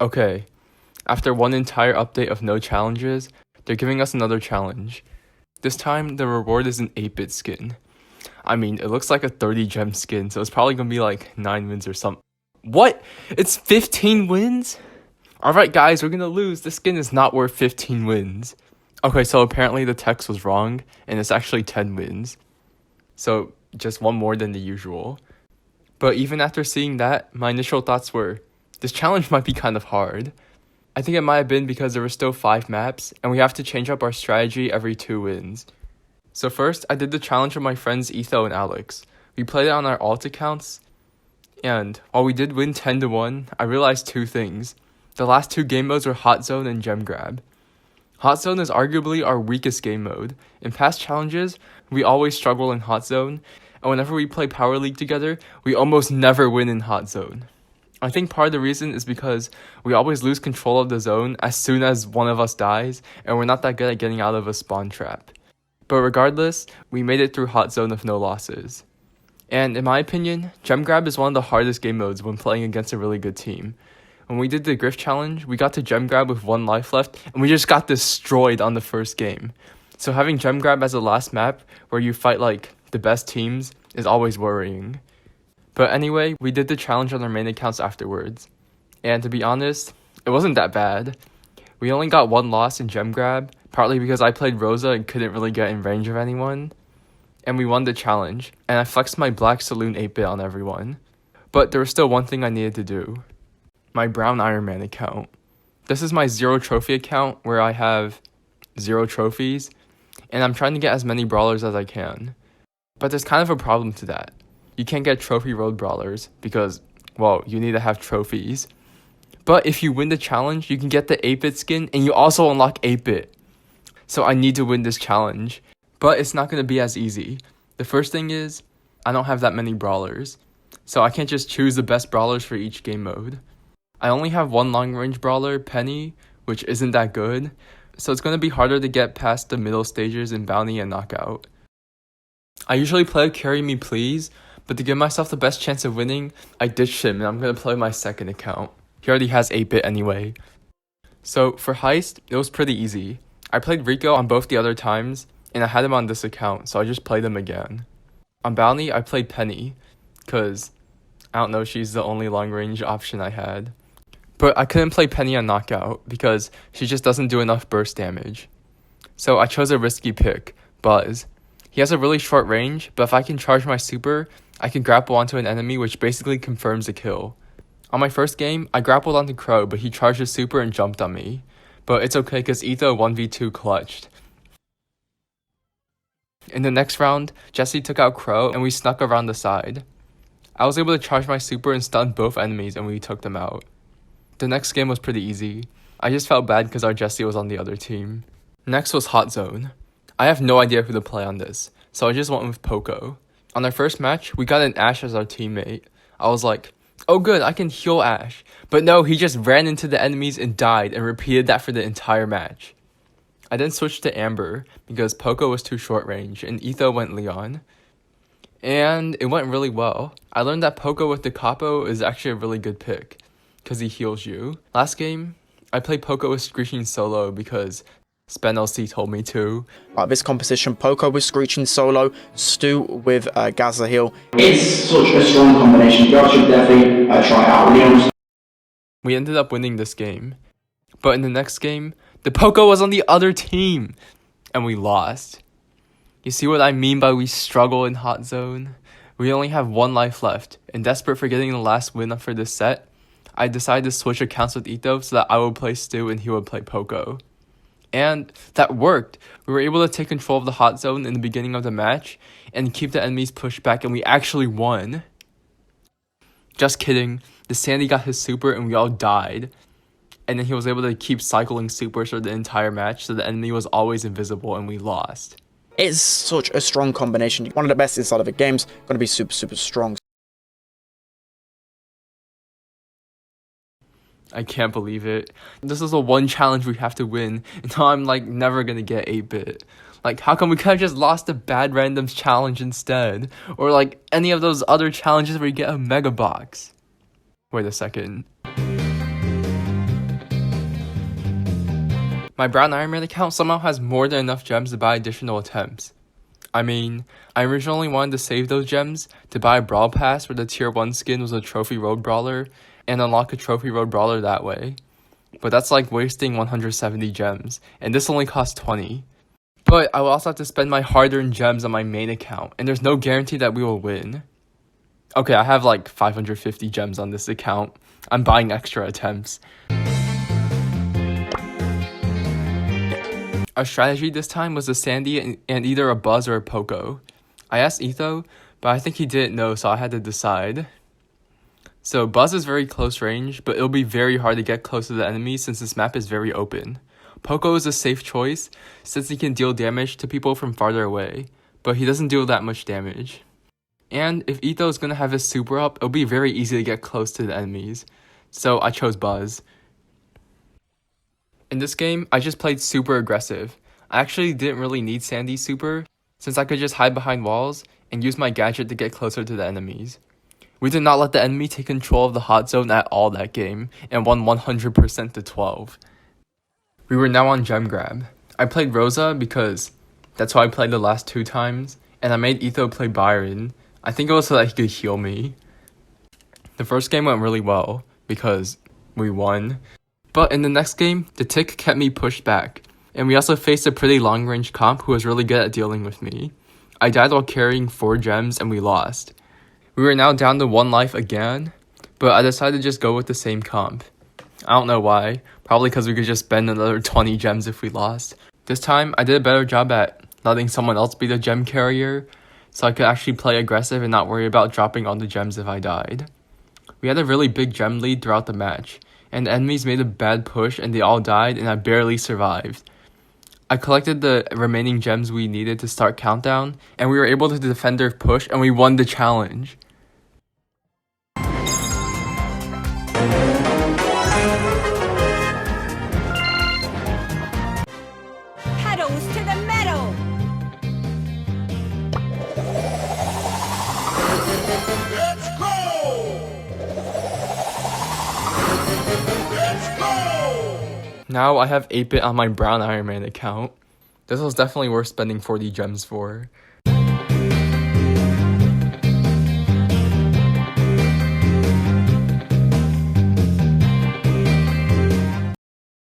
Okay, after one entire update of no challenges, they're giving us another challenge. This time, the reward is an 8-bit skin. I mean, it looks like a 30 gem skin, so it's probably gonna be like 9 wins or something. What? It's 15 wins? Alright guys, we're gonna lose. This skin is not worth 15 wins. Okay, so apparently the text was wrong, and it's actually 10 wins. So, just one more than the usual. But even after seeing that, my initial thoughts were, this challenge might be kind of hard. I think it might have been because there were still 5 maps, and we have to change up our strategy every 2 wins. So first, I did the challenge with my friends Etho and Alex. We played it on our alt accounts, and while we did win 10-1, I realized 2 things. The last 2 game modes were Hot Zone and Gem Grab. Hot Zone is arguably our weakest game mode. In past challenges, we always struggle in Hot Zone, and whenever we play Power League together, we almost never win in Hot Zone. I think part of the reason is because we always lose control of the zone as soon as one of us dies, and we're not that good at getting out of a spawn trap. But regardless, we made it through Hot Zone with no losses. And in my opinion, Gem Grab is one of the hardest game modes when playing against a really good team. When we did the Griff challenge, we got to Gem Grab with 1 life left, and we just got destroyed on the first game. So having Gem Grab as the last map, where you fight like the best teams, is always worrying. But anyway, we did the challenge on our main accounts afterwards. And to be honest, it wasn't that bad. We only got 1 loss in Gem Grab, partly because I played Rosa and couldn't really get in range of anyone. And we won the challenge, and I flexed my Black Saloon 8-bit on everyone. But there was still one thing I needed to do. My Brown Iron Man account. This is my 0 trophy account where I have 0 trophies, and I'm trying to get as many brawlers as I can. But there's kind of a problem to that. You can't get trophy road brawlers because, well, you need to have trophies. But if you win the challenge, you can get the 8-bit skin, and you also unlock 8-bit. So I need to win this challenge. But it's not going to be as easy. The first thing is, I don't have that many brawlers. So I can't just choose the best brawlers for each game mode. I only have 1 long range brawler, Penny, which isn't that good. So it's going to be harder to get past the middle stages in Bounty and Knockout. I usually play Carry Me Please, but to give myself the best chance of winning, I ditched him and I'm going to play my second account. He already has 8-bit anyway. So for Heist, it was pretty easy. I played Rico on both the other times, and I had him on this account, so I just played him again. On Bounty, I played Penny, cause, I don't know, she's the only long range option I had. But I couldn't play Penny on Knockout, because she just doesn't do enough burst damage. So I chose a risky pick, Buzz. He has a really short range, but if I can charge my super, I can grapple onto an enemy, which basically confirms a kill. On my first game, I grappled onto Crow, but he charged his super and jumped on me. But it's okay, cause Etho 1v2 clutched. In the next round, Jesse took out Crow and we snuck around the side. I was able to charge my super and stun both enemies and we took them out. The next game was pretty easy. I just felt bad because our Jesse was on the other team. Next was Hot Zone. I have no idea who to play on this, so I just went with Poco. On our first match, we got an Ashe as our teammate. I was like, oh good, I can heal Ashe. But no, he just ran into the enemies and died and repeated that for the entire match. I then switched to Amber because Poco was too short range and Etho went Leon. And it went really well. I learned that Poco with the Capo is actually a really good pick because he heals you. Last game, I played Poco with Screeching solo because SpenLC told me to. This composition, Poco with Screeching solo, Stu with Gaza heal. It's such a strong combination. You should definitely try it out. Leon's. We ended up winning this game. But in the next game, the Poco was on the other team, and we lost. You see what I mean by we struggle in Hot Zone? We only have 1 life left, and desperate for getting the last win for this set, I decided to switch accounts with Etho so that I would play Stu and he would play Poco. And that worked! We were able to take control of the Hot Zone in the beginning of the match, and keep the enemies pushed back, and we actually won. Just kidding, the Sandy got his super and we all died. And then he was able to keep cycling supers for the entire match, so the enemy was always invisible and we lost. It's such a strong combination. One of the best inside of the game's going to be super, super strong. I can't believe it. This is the one challenge we have to win, and now I'm like never gonna get 8-bit. Like, how come we could have just lost the Bad Randoms challenge instead? Or like any of those other challenges where you get a mega box. Wait a second. My Brown Iron Man account somehow has more than enough gems to buy additional attempts. I mean, I originally wanted to save those gems to buy a Brawl Pass where the tier 1 skin was a Trophy Road Brawler and unlock a Trophy Road Brawler that way. But that's like wasting 170 gems, and this only costs 20. But I will also have to spend my hard-earned gems on my main account, and there's no guarantee that we will win. Okay, I have like 550 gems on this account. I'm buying extra attempts. Our strategy this time was a Sandy and either a Buzz or a Poco. I asked Etho, but I think he didn't know, so I had to decide. So Buzz is very close range, but it'll be very hard to get close to the enemy since this map is very open. Poco is a safe choice since he can deal damage to people from farther away, but he doesn't deal that much damage. And if Etho is going to have his super up, it'll be very easy to get close to the enemies, so I chose Buzz. In this game, I just played super aggressive. I actually didn't really need Sandy's super, since I could just hide behind walls and use my gadget to get closer to the enemies. We did not let the enemy take control of the hot zone at all that game, and won 100% to 12. We were now on Gem Grab. I played Rosa because that's how I played the last 2 times, and I made Etho play Byron. I think it was so that he could heal me. The first game went really well, because we won. But in the next game, the tick kept me pushed back, and we also faced a pretty long-range comp who was really good at dealing with me. I died while carrying 4 gems and we lost. We were now down to 1 life again, but I decided to just go with the same comp. I don't know why, probably because we could just spend another 20 gems if we lost. This time, I did a better job at letting someone else be the gem carrier, so I could actually play aggressive and not worry about dropping all the gems if I died. We had a really big gem lead throughout the match, and the enemies made a bad push and they all died and I barely survived. I collected the remaining gems we needed to start countdown, and we were able to defend their push and we won the challenge. Pedals to the metal! Let's go! Let's go! Now I have 8-bit on my Brown Iron Man account. This was definitely worth spending 40 gems for.